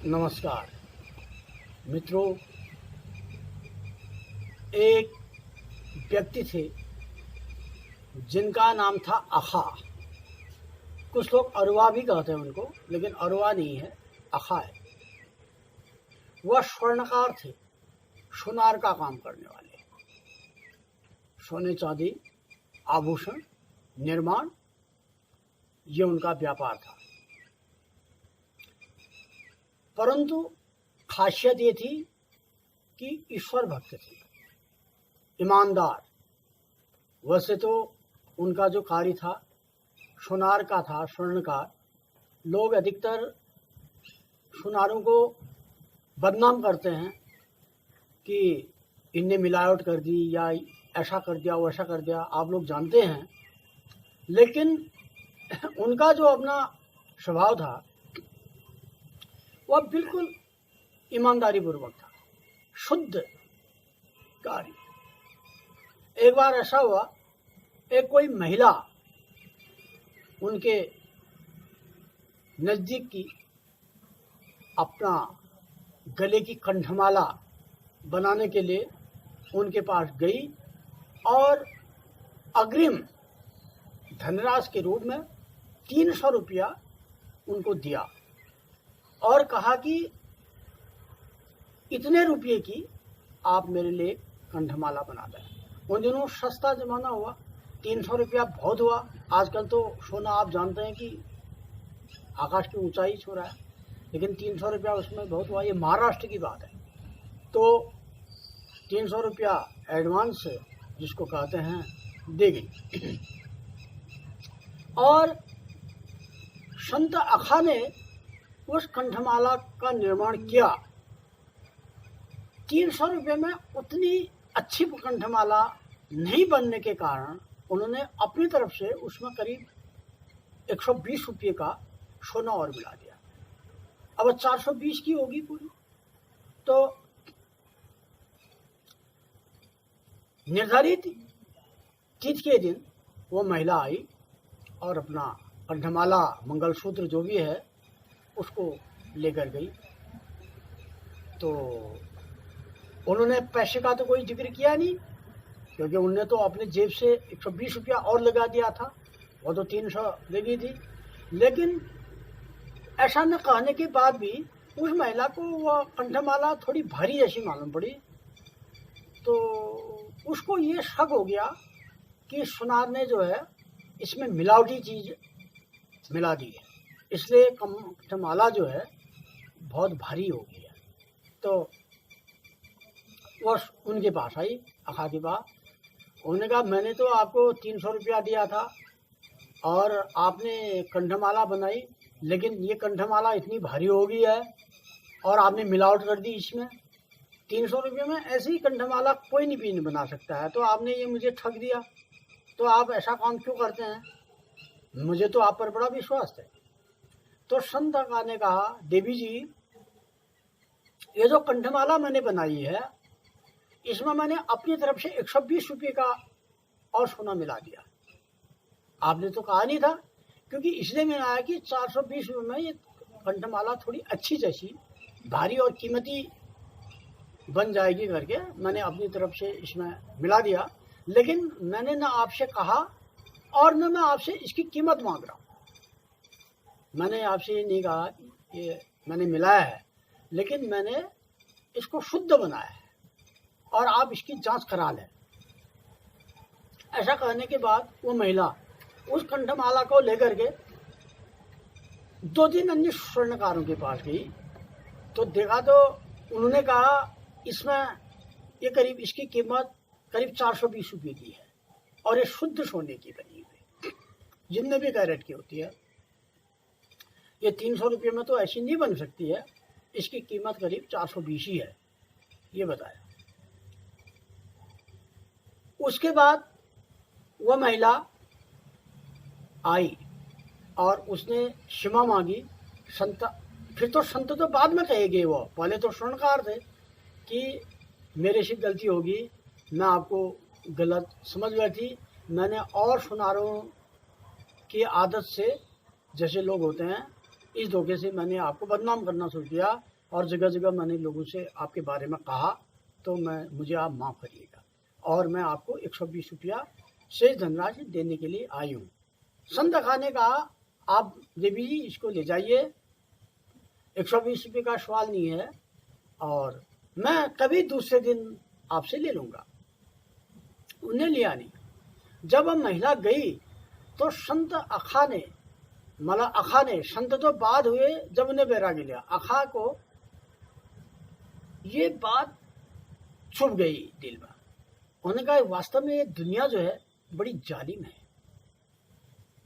नमस्कार मित्रों। एक व्यक्ति थे जिनका नाम था अखा। कुछ लोग अरवा भी कहते हैं उनको, लेकिन अरवा नहीं है, अखा है। वह स्वर्णकार थे, सोनार का काम करने वाले। सोने चांदी आभूषण निर्माण ये उनका व्यापार था। परंतु खासियत ये थी कि ईश्वर भक्त थे, ईमानदार। वैसे तो उनका जो कार्य था सोनार का था, स्वर्णकार। लोग अधिकतर सोनारों को बदनाम करते हैं कि इनने मिलावट कर दी या ऐसा कर दिया वैसा कर दिया, आप लोग जानते हैं। लेकिन उनका जो अपना स्वभाव था वह बिल्कुल ईमानदारी पूर्वक था, शुद्ध कार्य। एक बार ऐसा हुआ, एक कोई महिला उनके नज़दीक की अपना गले की कंठमाला बनाने के लिए उनके पास गई और अग्रिम धनराशि के रूप में 300 रुपया उनको दिया और कहा कि इतने रुपये की आप मेरे लिए कंठमाला बना दें। उन दिनों सस्ता जमाना हुआ, 300 रुपया बहुत हुआ। आजकल तो सोना आप जानते हैं कि आकाश की ऊंचाई छू रहा है, लेकिन 300 रुपया उसमें बहुत हुआ। ये महाराष्ट्र की बात है। तो 300 रुपया एडवांस जिसको कहते हैं दे गई और संत अखा ने उस कंठमाला का निर्माण किया। 300 रुपये में उतनी अच्छी कंठमाला नहीं बनने के कारण उन्होंने अपनी तरफ से उसमें करीब 120 रुपये का सोना और मिला दिया। अब 420 की होगी पूरी। तो निर्धारित तिथि के दिन वो महिला आई और अपना कंठमाला मंगलसूत्र जो भी है उसको लेकर गई। तो उन्होंने पैसे का तो कोई जिक्र किया नहीं, क्योंकि उनने तो अपने जेब से 120 रुपया और लगा दिया था। वो तो 300 दे दी थी। लेकिन ऐसा न कहने के बाद भी उस महिला को वह कंठमाला थोड़ी भारी जैसी मालूम पड़ी। तो उसको ये शक हो गया कि सुनार ने जो है इसमें मिलावटी चीज़ मिला दी है, इसलिए कंठमाला जो है बहुत भारी हो गई है। तो वो उनके पास आई, अखा के पास। उन्होंने कहा मैंने तो आपको 300 रुपया दिया था और आपने कंठमाला बनाई, लेकिन ये कंठमाला इतनी भारी हो गई है और आपने मिलावट कर दी इसमें। 300 रुपये में ऐसी ही कंठमाला कोई नहीं बना सकता है, तो आपने ये मुझे ठग दिया। तो आप ऐसा काम क्यों करते हैं? मुझे तो आप पर बड़ा विश्वास है। तो संत अखा ने कहा, देवी जी, ये जो कंठमाला मैंने बनाई है इसमें मैंने अपनी तरफ से 120 रुपये का और सोना मिला दिया। आपने तो कहा नहीं था, क्योंकि इसलिए मैंने आया कि 420 रुपये में ये कंठमाला थोड़ी अच्छी जैसी भारी और कीमती बन जाएगी करके मैंने अपनी तरफ से इसमें मिला दिया। लेकिन मैंने ना आपसे कहा और न मैं आपसे इसकी कीमत मांग रहा हूँ। मैंने आपसे ये नहीं कहा कि ये मैंने मिलाया है, लेकिन मैंने इसको शुद्ध बनाया है और आप इसकी जांच करा लें। ऐसा कहने के बाद वो महिला उस कंठमाला को लेकर के 2 दिन अन्य स्वर्णकारों के पास गई। तो देखा तो उन्होंने कहा इसमें ये करीब इसकी कीमत करीब 420 रुपये की है और ये शुद्ध सोने की बनी हुई, जितने भी कैरेट की होती है। ये 300 रुपये में तो ऐसी नहीं बन सकती है, इसकी कीमत करीब 420 ही है, ये बताया। उसके बाद वह महिला आई और उसने क्षमा मांगी। संत फिर तो संत तो बाद में कहेंगे, वो पहले तो स्वर्णकार थे कि मेरे से गलती होगी, मैं आपको गलत समझ बैठी। मैंने और सुनारों की आदत से, जैसे लोग होते हैं इस धोखे से मैंने आपको बदनाम करना शुरू किया और जगह जगह मैंने लोगों से आपके बारे में कहा, तो मुझे आप माफ़ करिएगा और मैं आपको 120 रुपया शेष धनराशि देने के लिए आई हूँ। संत अखा ने कहा, आप देवी जी इसको ले जाइए, 120 रुपये का सवाल नहीं है और मैं कभी दूसरे दिन आपसे ले लूँगा। उन्हें लिया नहीं। जब हम महिला गई तो संत अखा ने, मतलब अखा ने, संत तो बाद हुए जब उन्हें बैरागी लिया, अखा को ये बात छुप गई दिल में। उन्होंने कहा वास्तव में ये दुनिया जो है बड़ी जालिम है।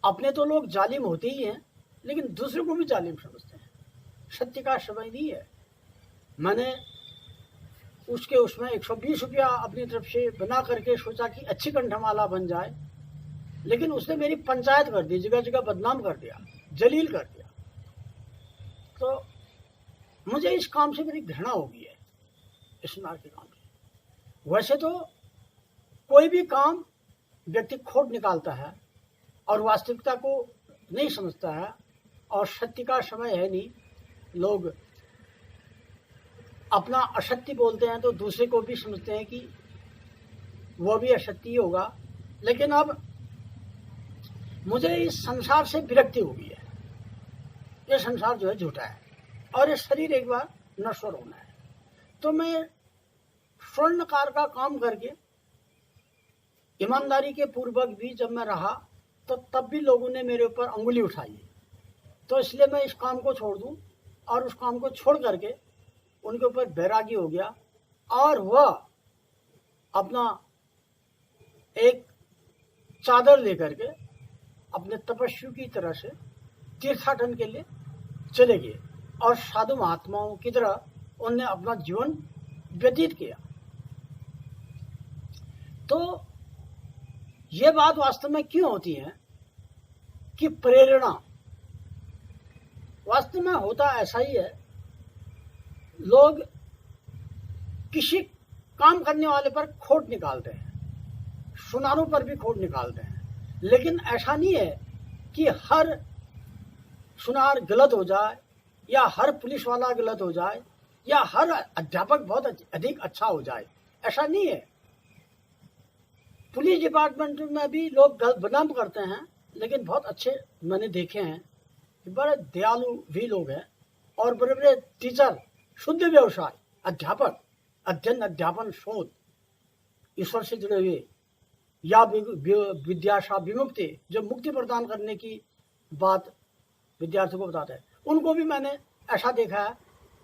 अपने तो लोग जालिम होते ही हैं, लेकिन दूसरे को भी जालिम समझते हैं। सत्य का समय नहीं है। मैंने उसमें 120 रुपया अपनी तरफ से बना करके सोचा कि अच्छी कंठमाला बन जाए, लेकिन उसने मेरी पंचायत कर दी, जगह जगह बदनाम कर दिया, जलील कर दिया। तो मुझे इस काम से बड़ी घृणा हो गई है, इस नार के काम से। वैसे तो कोई भी काम व्यक्ति खोट निकालता है और वास्तविकता को नहीं समझता है, और सत्य का समय है नहीं। लोग अपना असत्य बोलते हैं तो दूसरे को भी समझते हैं कि वो भी असत्य ही होगा। लेकिन अब मुझे इस संसार से विरक्ति हो गई है। ये संसार जो है झूठा है और ये शरीर एक बार नश्वर होना है। तो मैं स्वर्णकार का काम करके ईमानदारी के पूर्वक भी जब मैं रहा तो तब भी लोगों ने मेरे ऊपर अंगुली उठाई। तो इसलिए मैं इस काम को छोड़ दूं और उस काम को छोड़ करके उनके ऊपर बैरागी हो गया और वह अपना एक चादर लेकर के अपने तपस्वी की तरह से तीर्थाटन के लिए चले गए और साधु महात्माओं की तरह उन्होंने अपना जीवन व्यतीत किया। तो ये बात वास्तव में क्यों होती है कि प्रेरणा वास्तव में होता ऐसा ही है। लोग किसी काम करने वाले पर खोट निकालते हैं, सुनारों पर भी खोट निकालते हैं, लेकिन ऐसा नहीं है कि हर सुनार गलत हो जाए या हर पुलिस वाला गलत हो जाए या हर अध्यापक बहुत अधिक अच्छा हो जाए, ऐसा नहीं है। पुलिस डिपार्टमेंट में भी लोग बदनाम करते हैं, लेकिन बहुत अच्छे मैंने देखे हैं कि बड़े दयालु भी लोग हैं और बड़े बड़े टीचर, शुद्ध व्यवसाय, अध्यापक, अध्ययन, अध्यापन, शोध, ईश्वर से जुड़े हुए या विद्याशा विमुक्ति, जो मुक्ति प्रदान करने की बात विद्यार्थियों को बताते हैं, उनको भी मैंने ऐसा देखा है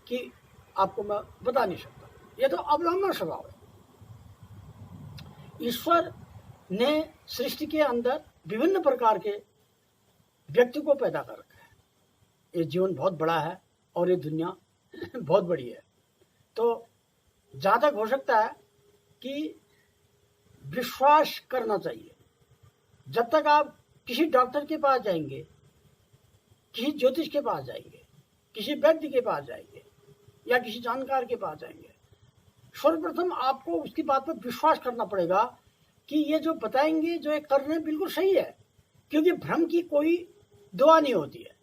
कि आपको मैं बता नहीं सकता। ये तो अवलंबन स्वभाव है। ईश्वर ने सृष्टि के अंदर विभिन्न प्रकार के व्यक्ति को पैदा कर रखा है। ये जीवन बहुत बड़ा है और ये दुनिया बहुत बड़ी है। तो जहाँ तक हो सकता है कि विश्वास करना चाहिए। जब तक आप किसी डॉक्टर के पास जाएंगे, किसी ज्योतिष के पास जाएंगे, किसी वैद्य के पास जाएंगे या किसी जानकार के पास जाएंगे, सर्वप्रथम आपको उसकी बात पर विश्वास करना पड़ेगा कि ये जो बताएंगे, जो ये कर रहे हैं, बिल्कुल सही है। क्योंकि भ्रम की कोई दवा नहीं होती है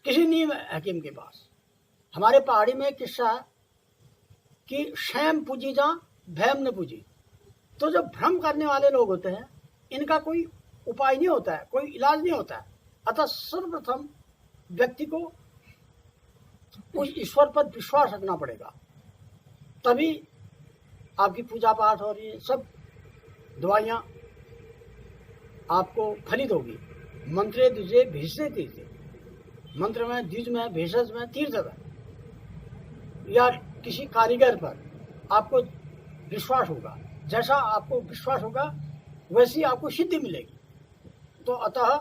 किसी नीम हकीम के पास। हमारे पहाड़ी में एक किस्सा है कि शैम पूजी जा भैम न पूजी। तो जो भ्रम करने वाले लोग होते हैं, इनका कोई उपाय नहीं होता है, कोई इलाज नहीं होता है। अतः सर्वप्रथम व्यक्ति को उस ईश्वर पर विश्वास रखना पड़ेगा, तभी आपकी पूजा पाठ और ये सब दवाइयाँ आपको फलित होगी। मंत्रे द्विजे भेषजे तीर्थे, मंत्र में, द्विज में, भेषज में, तीर्थ में, या किसी कारीगर पर आपको विश्वास होगा। जैसा आपको विश्वास होगा वैसी आपको सिद्धि मिलेगी। तो अतः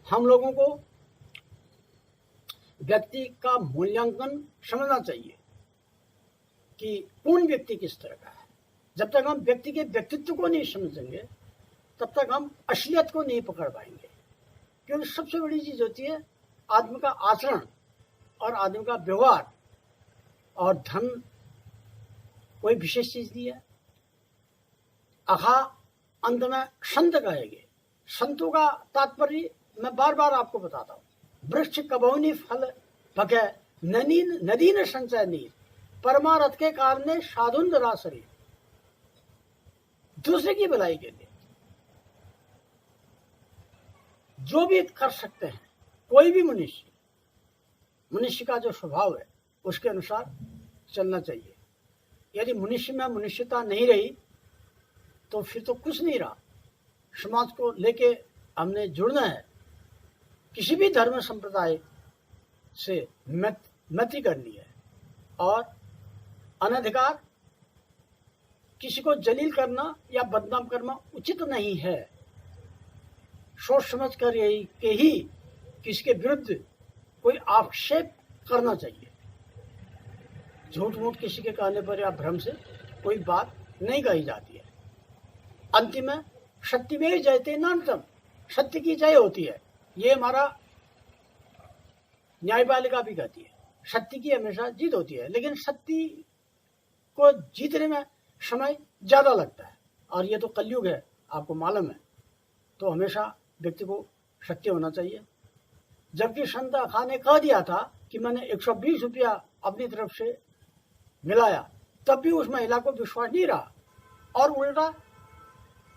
हम लोगों को व्यक्ति का मूल्यांकन समझना चाहिए कि कौन व्यक्ति किस तरह का है। जब तक हम व्यक्ति के व्यक्तित्व को नहीं समझेंगे, तब तक हम असलियत को नहीं पकड़ पाएंगे। क्योंकि सबसे बड़ी चीज होती है आदमी का आचरण और आदमी का व्यवहार, और धन कोई विशेष चीज नहीं है। अखा अंत में संत कहेंगे। संतों का तात्पर्य मैं बार बार आपको बताता हूँ। वृक्ष कबौनी फल पकै, नदी न संचय नीर, परमारथ के कारण साधुन रा शरीर। दूसरे की भलाई के लिए जो भी कर सकते हैं, कोई भी मनुष्य का जो स्वभाव है उसके अनुसार चलना चाहिए। यदि मनुष्य में मनुष्यता नहीं रही तो फिर तो कुछ नहीं रहा। समाज को लेके हमने जुड़ना है, किसी भी धर्म संप्रदाय से मैत्री करनी है, और अनधिकार किसी को जलील करना या बदनाम करना उचित नहीं है। सोच समझ कर के ही किसी के विरुद्ध कोई आक्षेप करना चाहिए। झूठ मूठ किसी के कहने पर या भ्रम से कोई बात नहीं कही जाती है। अंतिम में सत्यमेव जयते नानतम, सत्य की जय होती है। ये हमारा न्यायपालिका भी कहती है, सत्य की हमेशा जीत होती है। लेकिन सत्य को जीतने में समय ज्यादा लगता है, और ये तो कलयुग है, आपको मालूम है। तो हमेशा व्यक्ति को सत्य होना चाहिए। जबकि संत खां ने कह दिया था कि मैंने 120 रुपया अपनी तरफ से मिलाया, तब भी उस महिला को विश्वास नहीं रहा, और उल्टा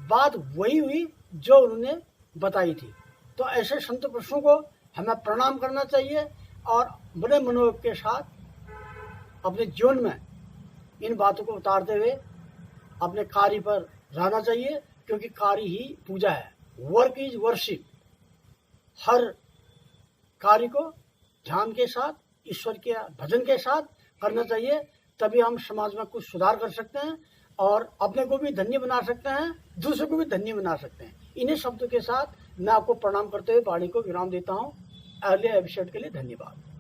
बात वही हुई जो उन्होंने बताई थी। तो ऐसे संत पुरुषों को हमें प्रणाम करना चाहिए, और बड़े मनोयोग के साथ अपने जीवन में इन बातों को उतारते हुए अपने कार्य पर रहना चाहिए, क्योंकि कार्य ही पूजा है। Work is worship. हर कार्य को ध्यान के साथ, ईश्वर के भजन के साथ करना चाहिए, तभी हम समाज में कुछ सुधार कर सकते हैं, और अपने को भी धन्य बना सकते हैं, दूसरों को भी धन्य बना सकते हैं। इन्हीं शब्दों के साथ मैं आपको प्रणाम करते हुए वाणी को विराम देता हूँ। अगले एपिसोड के लिए धन्यवाद।